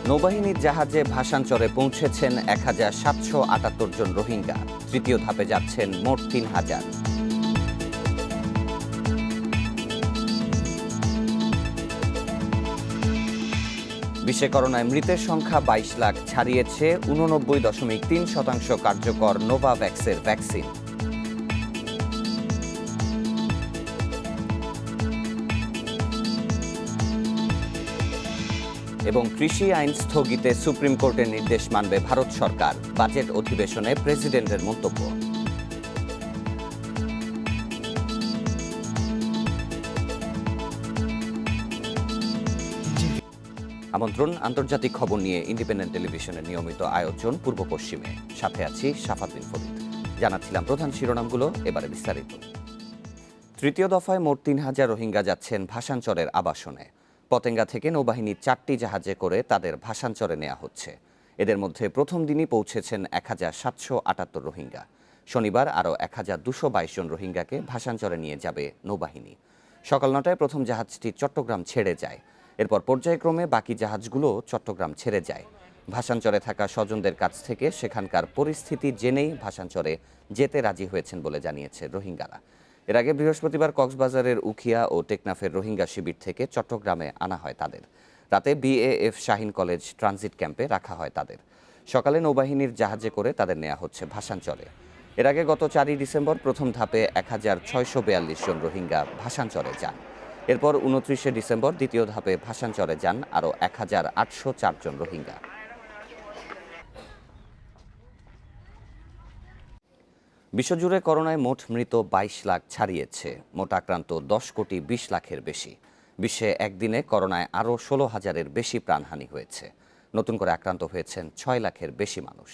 নৌবাহিনীর জাহাজে ভাসানচরে পৌঁছেছেন ১,৭৭৮ জন রোহিঙ্গা। তৃতীয় ধাপে যাচ্ছেন মোট ৩,০০০। বিশ্বে করোনায় মৃতের সংখ্যা ২২ লাখ ছাড়িয়েছে। ৮৯.৩% কার্যকর নোভাভ্যাক্সের ভ্যাকসিন। এবং কৃষি আইন স্থগিতে সুপ্রিম কোর্টের নির্দেশ মানবে ভারত সরকার। বাজেট অধিবেশনে প্রেসিডেন্টের মন্তব্য। আমন্ত্রণ আন্তর্জাতিক খবর নিয়ে ইন্ডিপেন্ডেন্ট টেলিভিশনের নিয়মিত আয়োজন পূর্ব পশ্চিমে। সাথে আছি শাফাত বিন ফরিদ। জানাচ্ছিলাম প্রধান শিরোনামগুলো, এবারে বিস্তারিত। তৃতীয় দফায় মোট ৩,০০০ রোহিঙ্গা যাচ্ছেন ভাসানচরের আবাসনে। পতেঙ্গা থেকে নৌবাহিনীর ৪টি জাহাজে করে তাদের ভাসানচরে নেওয়া হচ্ছে। এদের মধ্যে প্রথম দিনই পৌঁছেছেন ১,৭৭৮ রোহিঙ্গা। শনিবার আরও ১,২২২ জন রোহিঙ্গাকে ভাসানচরে নিয়ে যাবে নৌবাহিনী। সকাল ৯টায় প্রথম জাহাজটি চট্টগ্রাম ছেড়ে যায়। এরপর পর্যায়ক্রমে বাকি জাহাজগুলো চট্টগ্রাম ছেড়ে যায়। ভাসানচরে থাকা স্বজনদের কাছ থেকে সেখানকার পরিস্থিতি জেনেই ভাসানচরে যেতে রাজি হয়েছেন বলে জানিয়েছে রোহিঙ্গারা। এর আগে বৃহস্পতিবার কক্সবাজারের উখিয়া ও টেকনাফের রোহিঙ্গা শিবির থেকে চট্টগ্রামে আনা হয় তাদের। রাতে বিএএফ শাহীন কলেজ ট্রানজিট ক্যাম্পে রাখা হয় তাদের। সকালে নৌবাহিনীর জাহাজে করে তাদের নেওয়া হচ্ছে ভাসানচরে। এর আগে গত ৪ই ডিসেম্বর প্রথম ধাপে ১,৬৪২ জন রোহিঙ্গা ভাসানচরে যান। এরপর ২৯শে ডিসেম্বর দ্বিতীয় ধাপে ভাসানচরে যান আরও ১,৮০৪ জন রোহিঙ্গা। বিশ্বজুড়ে করোনায় মোট মৃত ২২ লাখ ছাড়িয়েছে। মোট আক্রান্ত ১০,২০,০০,০০০-এর বেশি। বিশ্বে একদিনে করোনায় আরও ১৬,০০০-এর বেশি প্রাণহানি হয়েছে। নতুন করে আক্রান্ত হয়েছেন ৬ লাখের বেশি মানুষ।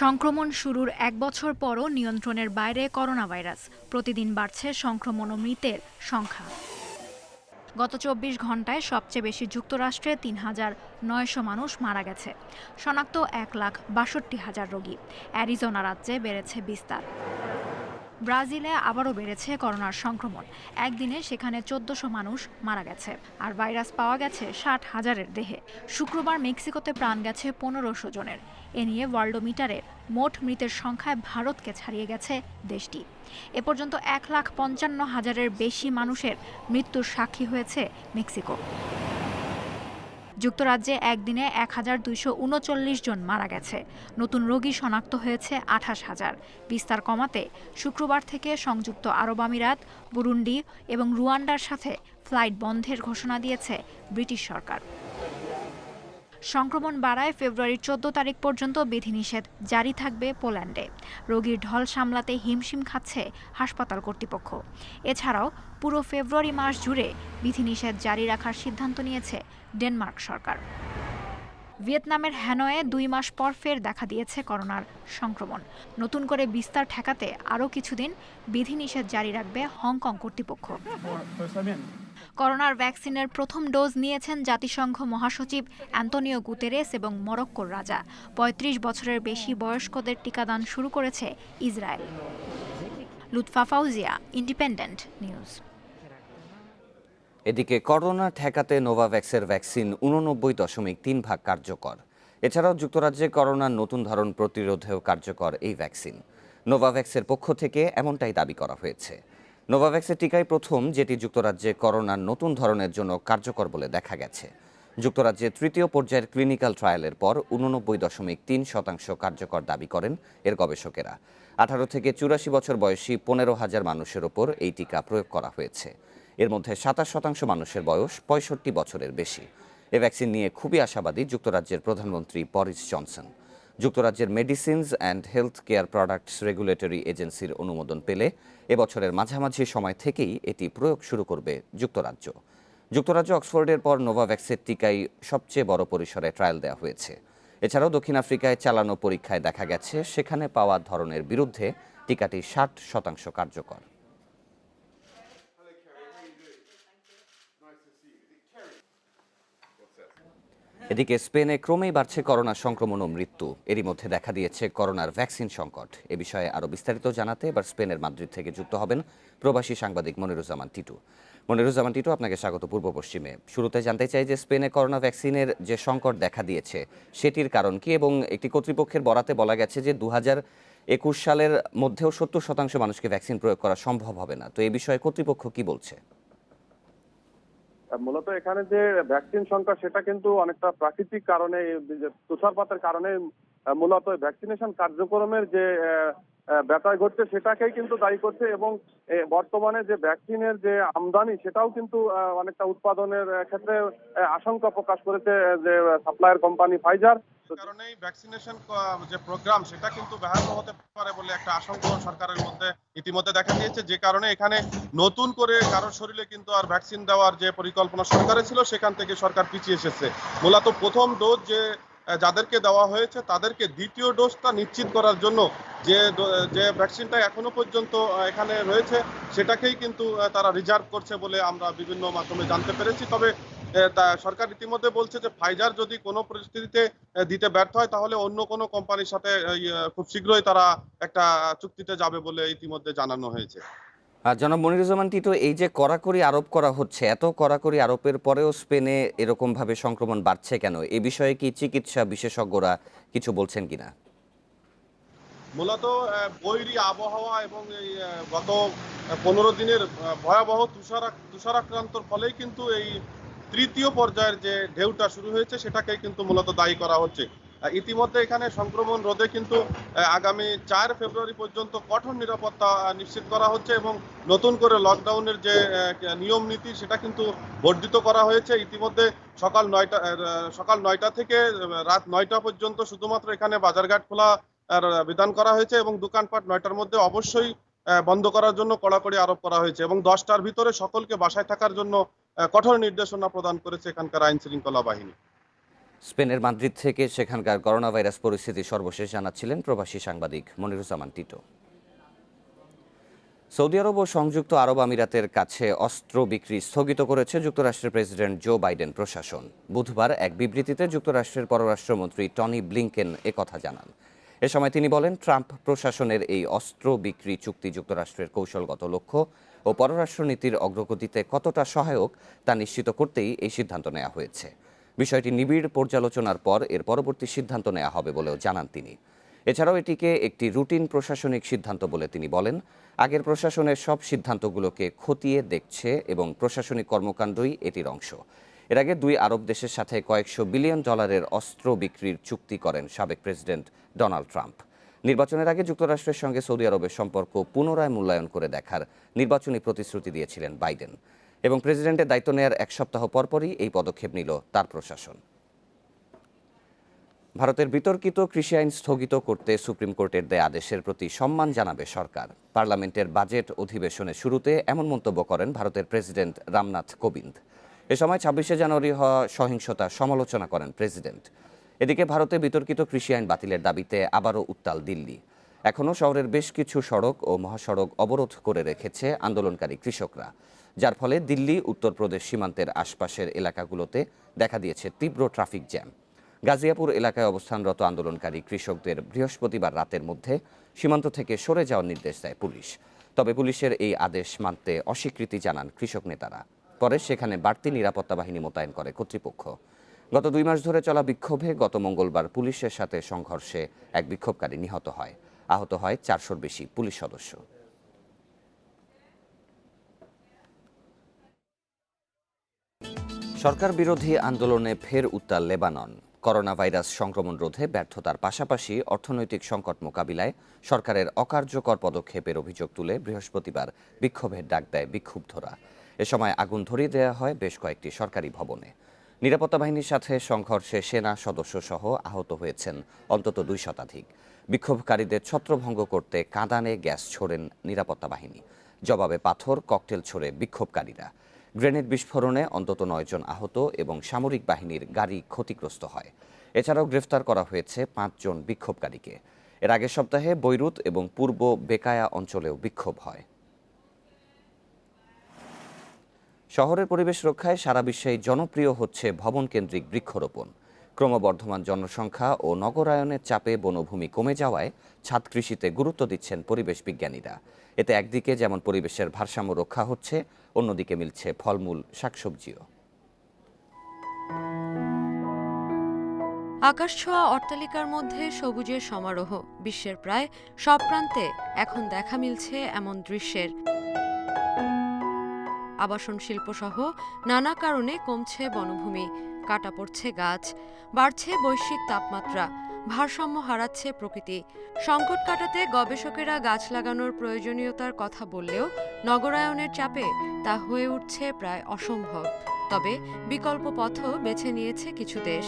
সংক্রমণ শুরুর ১ বছর পরও নিয়ন্ত্রণের বাইরে করোনা ভাইরাস। প্রতিদিন বাড়ছে সংক্রমণ ও মৃতের সংখ্যা। গত ২৪ ঘন্টায় সবচেয়ে বেশি যুক্তরাষ্ট্রে ৩,৯০০ মানুষ মারা গেছে। শনাক্ত ১,৬২,০০০ রোগী। অ্যারিজোনা রাজ্যে বেড়েছে বিস্তার। ব্রাজিলে আবারও বেড়েছে করোনার সংক্রমণ। একদিনে সেখানে ১৪০০ মানুষ মারা গেছে, আর ভাইরাস পাওয়া গেছে ৬০,০০০-এর দেহে। শুক্রবার মেক্সিকোতে প্রাণ গেছে ১৫০০ জনের। এ নিয়ে ওয়ার্ল্ডোমিটারের মোট মৃতের সংখ্যায় ভারতকে ছাড়িয়ে গেছে দেশটি। এ পর্যন্ত ১,৫৫,০০০-এর বেশি মানুষের মৃত্যুর সাক্ষী হয়েছে মেক্সিকো। যুক্তরাজ্যে একদিনে ১,২৩৯ জন মারা গেছে। নতুন রোগী শনাক্ত হয়েছে ২৮,০০০। বিস্তার কমাতে শুক্রবার থেকে সংযুক্ত আরব আমিরাত, বুরুন্ডি এবং রুয়ান্ডার সাথে ফ্লাইট বন্ধের ঘোষণা দিয়েছে ব্রিটিশ সরকার। সংক্রমণ বাড়ায় ফেব্রুয়ারির ১৪ তারিখ পর্যন্ত বিধিনিষেধ জারি থাকবে পোল্যান্ডে। রোগীর ঢল সামলাতে হিমশিম খাচ্ছে হাসপাতাল কর্তৃপক্ষ। এছাড়াও পুরো ফেব্রুয়ারি মাস জুড়ে বিধিনিষেধ জারি রাখার সিদ্ধান্ত নিয়েছে ডেনমার্ক সরকার। ভিয়েতনামের হ্যানয়ে ২ মাস পর ফের দেখা দিয়েছে করোনার সংক্রমণ। নতুন করে বিস্তার ঠেকাতে আরও কিছুদিন বিধিনিষেধ জারি রাখবে হংকং কর্তৃপক্ষ। করোনার ভ্যাকসিনের প্রথম ডোজ নিয়েছেন জাতিসংঘ মহাসচিব অ্যান্তোনিও গুতেরেস এবং মরক্কোর রাজা। ৩৫ বছরের বেশি বয়স্কদের টিকাদান শুরু করেছে Israel. Lutfa Fauzia, independent news. এদিকে করোনা ঠেকাতে নোভাভ্যাক্সের ভ্যাকসিন ৮৯.৩% কার্যকর। এছাড়াও যুক্তরাজ্যে করোনার নতুন ধরন প্রতিরোধেও কার্যকর এই ভ্যাকসিন। নোভাভ্যাক্সের পক্ষ থেকে এমনটাই দাবি করা হয়েছে। নোভাভ্যাক্সের টিকাই প্রথম যেটি যুক্তরাজ্যে করোনার নতুন ধরনের জন্য কার্যকর বলে দেখা গেছে। যুক্তরাজ্যে তৃতীয় পর্যায়ের ক্লিনিক্যাল ট্রায়ালের পর ৮৯.৩% কার্যকর দাবি করেন এর গবেষকেরা। ১৮ থেকে ৮৪ বছর বয়সী ১৫,০০০ মানুষের ওপর এই টিকা প্রয়োগ করা হয়েছে। এর মধ্যে ২৭% মানুষের বয়স ৬৫ বছরের বেশি। এ ভ্যাকসিন নিয়ে খুবই আশাবাদী যুক্তরাজ্যের প্রধানমন্ত্রী বরিস জনসন। যুক্তরাজ্যের medicines and health care products regulatory এজেন্সির অনুমোদন পেলে এবছরের মাঝামাঝি সময় থেকেই এটি প্রয়োগ শুরু করবে যুক্তরাজ্য। যুক্তরাজ্য অক্সফোর্ডের পর নোভাভ্যাক্সের টিকাই সবচেয়ে বড় পরিসরে ট্রায়াল দেওয়া হয়েছে। এছাড়াও দক্ষিণ আফ্রিকায় চালানো পরীক্ষায় দেখা গেছে সেখানে পাওয়া ধরনের বিরুদ্ধে টিকাটি ৬০% কার্যকর। এদিকে স্পেনে ক্রমেই বাড়ছে করোনা সংক্রমণ ও মৃত্যু। এরই মধ্যে দেখা দিয়েছে করোনার ভ্যাকসিন সংকট। এ বিষয়ে আরও বিস্তারিত জানাতে এবার স্পেনের মাদ্রিদ থেকে যুক্ত হবেন প্রবাসী সাংবাদিক মনিরুজ্জামান টিটু। মনিরুজ্জামান টিটু, আপনাকে স্বাগত পূর্ব পশ্চিমে। শুরুতে জানতে চাই যে স্পেনে করোনা ভ্যাকসিনের যে সংকট দেখা দিয়েছে সেটির কারণ কি, এবং একটি কর্তৃপক্ষের বরাতে বলা গেছে যে 2021 সালের মধ্যেও 70% মানুষকে ভ্যাকসিন প্রয়োগ করা সম্ভব হবে না। তো এই বিষয়ে কর্তৃপক্ষ কি বলছে? মূলত এখানে যে ভ্যাকসিন সংখ্যা সেটা কিন্তু অনেকটা প্রাকৃতিক কারণে, যে তুষারপাতের কারণে মূলত ভ্যাকসিনেশন কার্যক্রমের যে ব্যত্যয় ঘটছে সেটাকেই কিন্তু দায়ী করছে। এবং বর্তমানে যে ভ্যাকসিনের যে আমদানি সেটাও কিন্তু অনেকটা উৎপাদনের ক্ষেত্রে আশঙ্কা প্রকাশ করেছে যে সাপ্লায়ার কোম্পানি ফাইজার। কারণেই ভ্যাকসিনেশন যে প্রোগ্রাম সেটা কিন্তু ব্যাহত হতে পারে বলে একটা আশঙ্কা সরকারের মধ্যে ইতিমধ্যে দেখা দিয়েছে, যে কারণে এখানে নতুন করে কারোর শরীরে কিন্তু আর ভ্যাকসিন দেওয়ার যে পরিকল্পনা সরকারের ছিল সেখান থেকে সরকার পিছিয়ে এসেছে। মূলত প্রথম ডোজ যাদেরকে দেওয়া হয়েছে তাদেরকে দ্বিতীয় ডোজটা নিশ্চিত করার জন্য যে ভ্যাকসিনটা এখনো পর্যন্ত এখানে রয়েছে সেটাকেই কিন্তু তারা রিজার্ভ করছে বলে আমরা বিভিন্ন মাধ্যমে জানতে পেরেছি। তবে সরকার ইতিমধ্যে বলছে যে ফাইজার যদি কোনো পরিস্থিতিতে দিতে ব্যর্থ হয় তাহলে অন্য কোনো কোম্পানির সাথে খুব শীঘ্রই তারা একটা চুক্তিতে যাবে বলে ইতিমধ্যে জানানো হয়েছে। আর জনাব মনিরুজ্জামান টিটু, এই যে কড়াকড়ি আরোপ করা হচ্ছে, এত কড়াকড়ি আরোপের পরেও স্পেনে এরকমভাবে সংক্রমণ বাড়ছে কেন? এ বিষয়ে কি চিকিৎসা বিশেষজ্ঞরা কিছু বলছেন কিনা? মূলত বৈরী আবহাওয়া এবং এই গত 15 দিনের ভয়াবহ তুষারাক্রান্তর ফলেই কিন্তু এই তৃতীয় পর্যায়ের যে ঢেউটা শুরু হয়েছে সেটাকে কিন্তু মূলত দায়ী করা হচ্ছে। ইতিমধ্যে এখানে সংক্রমণ রোধে কিন্তু আগামী 4 ফেব্রুয়ারি পর্যন্ত কঠোর নিরাপত্তা নিশ্চিত করা হচ্ছে এবং নতুন করে লকডাউনের যে নিয়ম নীতি সেটা কিন্তু বর্ধিত করা হয়েছে। ইতিমধ্যে সকাল 9টা থেকে রাত 9টা পর্যন্ত শুধুমাত্র এখানে বাজারঘাট খোলা বিধান করা হয়েছে এবং দোকানপাট 9টার মধ্যে অবশ্যই বন্ধ করার জন্য কড়াকড়ি আরোপ করা হয়েছে এবং 10টার ভিতরে সকলকে বাসায় থাকার জন্য কঠোর নির্দেশনা প্রদান করেছে এখানকার আইন শৃঙ্খলা বাহিনী। স্পেনের মাদ্রিদ থেকে সেখানকার করোনা ভাইরাস পরিস্থিতি সর্বশেষ জানাচ্ছিলেন প্রবাসী সাংবাদিক মনিরুজ্জামান টিটু। সৌদি আরব ও সংযুক্ত আরব আমিরাতের কাছে অস্ত্র বিক্রি স্থগিত করেছে যুক্তরাষ্ট্রের প্রেসিডেন্ট জো বাইডেন প্রশাসন। বুধবার এক বিবৃতিতে যুক্তরাষ্ট্রের পররাষ্ট্রমন্ত্রী টনি ব্লিংকেন একথা জানান। এ সময় তিনি বলেন, ট্রাম্প প্রশাসনের এই অস্ত্র বিক্রি চুক্তি যুক্তরাষ্ট্রের কৌশলগত লক্ষ্য ও পররাষ্ট্রনীতির অগ্রগতিতে কতটা সহায়ক তা নিশ্চিত করতেই এই সিদ্ধান্ত নেওয়া হয়েছে। বিষয়টি নিবিড় পর্যালোচনার পর এর পরবর্তী সিদ্ধান্ত নেওয়া হবে বলেও জানান তিনি। এছাড়াও এটিকে একটি রুটিন প্রশাসনিক সিদ্ধান্ত বলে তিনি বলেন, আগের প্রশাসনের সব সিদ্ধান্তগুলোকে খতিয়ে দেখছে এবং প্রশাসনিক কর্মকাণ্ডই এটির অংশ। এর আগে 2 আরব দেশের সাথে কয়েকশো বিলিয়ন ডলারের অস্ত্র বিক্রির চুক্তি করেন সাবেক প্রেসিডেন্ট ডোনাল্ড ট্রাম্প। নির্বাচনের আগে যুক্তরাষ্ট্রের সঙ্গে সৌদি আরবের সম্পর্ক পুনরায় মূল্যায়ন করে দেখার নির্বাচনী প্রতিশ্রুতি দিয়েছিলেন বাইডেন, এবং প্রেসিডেন্টের দায়িত্ব নেওয়ার 1 সপ্তাহ পরপরই এই পদক্ষেপ নিল তার প্রশাসন। ভারতের বিতর্কিত কৃষি আইন স্থগিত করতে সুপ্রিম কোর্টের দেয়া আদেশের প্রতি সম্মান জানাবে সরকার। পার্লামেন্টের বাজেট অধিবেশনের শুরুতে এমন মন্তব্য করেন ভারতের প্রেসিডেন্ট রামনাথ কোবিন্দ। এ সময় 26শে জানুয়ারি হওয়া সহিংসতার সমালোচনা করেন প্রেসিডেন্ট। এদিকে ভারতে বিতর্কিত কৃষি আইন বাতিলের দাবিতে আবারও উত্তাল দিল্লি। এখনও শহরের বেশ কিছু সড়ক ও মহাসড়ক অবরোধ করে রেখেছে আন্দোলনকারী কৃষকরা, যার ফলে দিল্লি উত্তরপ্রদেশ সীমান্তের আশপাশের এলাকাগুলোতে দেখা দিয়েছে তীব্র ট্রাফিক জ্যাম। গাজিয়াপুর এলাকায় অবস্থানরত আন্দোলনকারী কৃষকদের বৃহস্পতিবার রাতের মধ্যে সীমান্ত থেকে সরে যাওয়ার নির্দেশ দেয় পুলিশ। তবে পুলিশের এই আদেশ মানতে অস্বীকৃতি জানান কৃষক নেতারা। পরে সেখানে বাড়তি নিরাপত্তা বাহিনী মোতায়েন করে কর্তৃপক্ষ। গত 2 মাস ধরে চলা বিক্ষোভে গত মঙ্গলবার পুলিশের সাথে সংঘর্ষে এক বিক্ষোভকারী নিহত হয়। আহত হয় 400-র বেশি পুলিশ সদস্য। সরকার বিরোধী আন্দোলনে ফের উত্তাল লেবানন। করোনা ভাইরাস সংক্রমণ রোধে ব্যর্থতার পাশাপাশি অর্থনৈতিক সংকট মোকাবিলায় সরকারের অকার্যকর পদক্ষেপের অভিযোগ তুলে বৃহস্পতিবার বিক্ষোভের ডাক দেয় বিক্ষুব্ধরা। এ সময় আগুন ধরিয়ে দেওয়া হয় বেশ কয়েকটি সরকারি ভবনে। নিরাপত্তা বাহিনীর সাথে সংঘর্ষে সেনা সদস্যসহ আহত হয়েছেন অন্তত 2 শতাধিক। বিক্ষোভকারীদের ছত্রভঙ্গ করতে কাঁদানে গ্যাস ছোড়েন নিরাপত্তা বাহিনী। জবাবে পাথর, ককটেল ছোড়ে বিক্ষোভকারীরা। গ্রেনেড বিস্ফোরণে অন্তত 9 জন আহত এবং সামরিক বাহিনীর গাড়ি ক্ষতিগ্রস্ত হয়। এছাড়াও গ্রেফতার করা হয়েছে 5 জন বিক্ষোভকারীকে। এর আগের সপ্তাহে বৈরুত এবং পূর্ব বেকায়া অঞ্চলেও বিক্ষোভ হয়। শহরের পরিবেশ রক্ষায় সারা বিশ্বেই জনপ্রিয় হচ্ছে ভবনকেন্দ্রিক বৃক্ষরোপণ। ক্রমবর্ধমান জনসংখ্যা ও নগরায়নের চাপে বনভূমি কমে যাওয়ায় ছাদ কৃষিতে গুরুত্ব দিচ্ছেন পরিবেশ বিজ্ঞানীরা। এতে একদিকে যেমন পরিবেশের ভারসাম্য রক্ষা হচ্ছে, অন্যদিকে মিলছে ফলমূল, শাকসবজিও। আকাশছোঁয়া অট্টালিকার মধ্যে সবুজের সমারোহ। বিশ্বের প্রায় সব প্রান্তে এখন দেখা মিলছে এমন দৃশ্যের। আবাসন শিল্পসহ নানা কারণে কমছে বনভূমি, কাটা পড়ছে গাছ, বাড়ছে বৈশ্বিক তাপমাত্রা, ভারসাম্য হারাচ্ছে প্রকৃতি। সংকট কাটাতে গবেষকেরা গাছ লাগানোর প্রয়োজনীয়তার কথা বললেও নগরায়নের চাপে তা হয়ে উঠছে প্রায় অসম্ভব। তবে বিকল্প পথও বেছে নিয়েছে কিছু দেশ।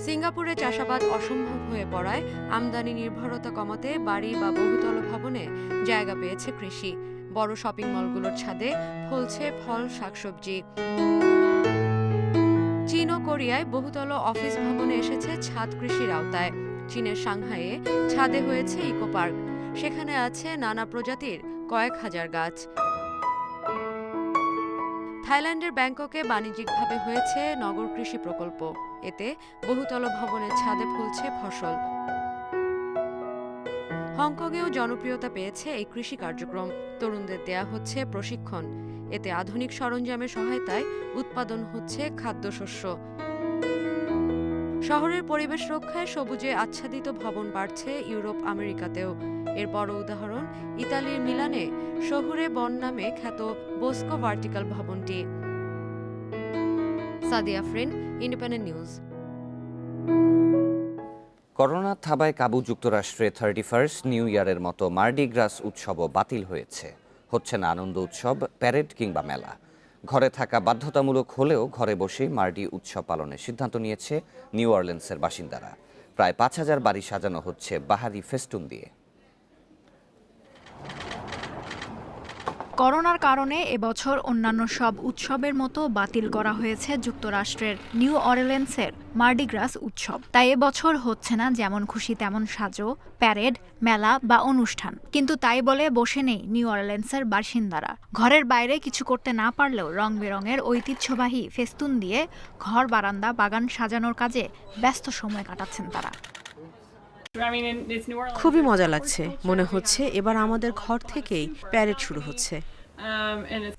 সিঙ্গাপুরে চাষাবাদ অসম্ভব হয়ে পড়ায় আমদানি নির্ভরতা কমাতে বাড়ি বা বহুতল ভবনে জায়গা পেয়েছে কৃষি। বড় শপিং মলগুলোর ছাদে ফলছে ফল, শাকসবজি। চীন ও কোরিয়ায় বহুতল অফিস ভবনে এসেছে ছাদ কৃষির আওতায়। চীনের সাংহাইয়ে ছাদে হয়েছে ইকো পার্ক, সেখানে আছে নানা প্রজাতির কয়েক হাজার গাছ। থাইল্যান্ডের ব্যাংককে বাণিজ্যিকভাবে হয়েছে নগর কৃষি প্রকল্প, এতে বহুতল ভবনের ছাদে ফলছে ফসল। হংকংয়েও জনপ্রিয়তা পেয়েছে এই কৃষি কার্যক্রম। তরুণদের দেয়া হচ্ছে প্রশিক্ষণ, এতে আধুনিক সরঞ্জামের সহায়তায় উৎপাদন হচ্ছে খাদ্যশস্য। শহরের পরিবেশ রক্ষায় সবুজে আচ্ছাদিত ভবন বাড়ছে ইউরোপ, আমেরিকাতেও। এর বড় উদাহরণ ইতালির মিলানে শহুরে বন নামে খ্যাত বোস্কো ভার্টিক্যাল ভবনটি। Sadia Afrin, independent news. Corona থাবায় কাবু যুক্তরাষ্ট্রে 31st নিউ ইয়ারের মতো মার্ডি গ্রাস উৎসবও বাতিল হয়েছে। হচ্ছে না আনন্দ উৎসব, প্যারেড কিংবা মেলা। ঘরে থাকা বাধ্যতামূলক হলেও ঘরে বসেই মার্ডি উৎসব পালনের সিদ্ধান্ত নিয়েছে নিউ অরলিন্সের বাসিন্দারা। প্রায় 5000 বাড়ি সাজানো হচ্ছে বাহারি ফেস্টুন দিয়ে। করোনার কারণে এবছর অন্যান্য সব উৎসবের মতো বাতিল করা হয়েছে যুক্তরাষ্ট্রের নিউ অরলিন্সের মার্ডি গ্রাস উৎসব। তাই এবছর হচ্ছে না যেমন খুশি তেমন সাজো, প্যারেড, মেলা বা অনুষ্ঠান। কিন্তু তাই বলে বসে নেই নিউ অরলিন্সের বাসিন্দারা। ঘরের বাইরে কিছু করতে না পারলেও রং বেরঙের ঐতিহ্যবাহী ফেস্তুন দিয়ে ঘর, বারান্দা, বাগান সাজানোর কাজে ব্যস্ত সময় কাটাচ্ছেন তারা। খুবই মজা লাগছে, মনে হচ্ছে এবার আমাদের ঘর থেকেই প্যারেড শুরু হচ্ছে।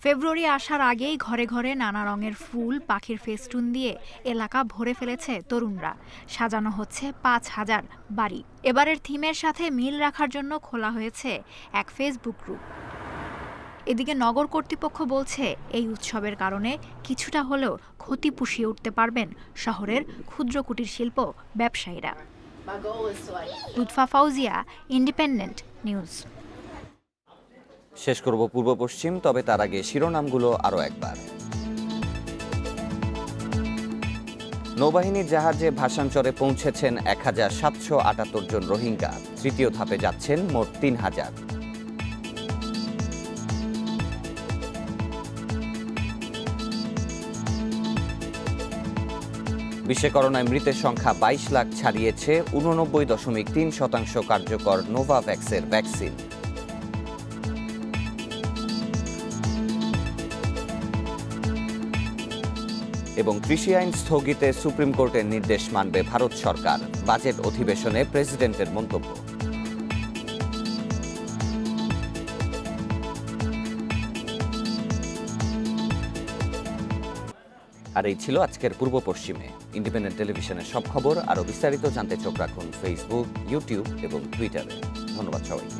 ফেব্রুয়ারি আসার আগেই ঘরে ঘরে নানা রঙের ফুল, পাখির ফেস্টুন দিয়ে এলাকা ভরে ফেলেছে তরুণরা। সাজানো হচ্ছে 5000 বাড়ি। এবারের থিমের সাথে মিল রাখার জন্য খোলা হয়েছে এক ফেসবুক গ্রুপ। এদিকে নগর কর্তৃপক্ষ বলছে এই উৎসবের কারণে কিছুটা হলেও ক্ষতি পুষিয়ে উঠতে পারবেন শহরের ক্ষুদ্র কুটির শিল্প ব্যবসায়ীরা। Lutfa Fauzia, independent news. শেষ করব পূর্ব পশ্চিম, তবে তার আগে শিরোনামগুলো আরও একবার। নৌবাহিনীর জাহাজে ভাসানচরে পৌঁছেছেন 1778 জন রোহিঙ্গা। তৃতীয় ধাপে যাচ্ছেন মোট 3000। বিশ্বে করোনায় মৃতের সংখ্যা 22 লাখ ছাড়িয়েছে। 89.3% কার্যকর নোভাভ্যাক্সের ভ্যাকসিন। এবং কৃষি আইন স্থগিতে সুপ্রিম কোর্টের নির্দেশ মানবে ভারত সরকার। বাজেট অধিবেশনে প্রেসিডেন্টের মন্তব্য। আর এই ছিল আজকের পূর্ব পশ্চিমে। ইন্ডিপেন্ডেন্ট টেলিভিশনের সব খবর আরও বিস্তারিত জানতে চোখ রাখুন ফেসবুক, ইউটিউব এবং টুইটারে। ধন্যবাদ সবাইকে।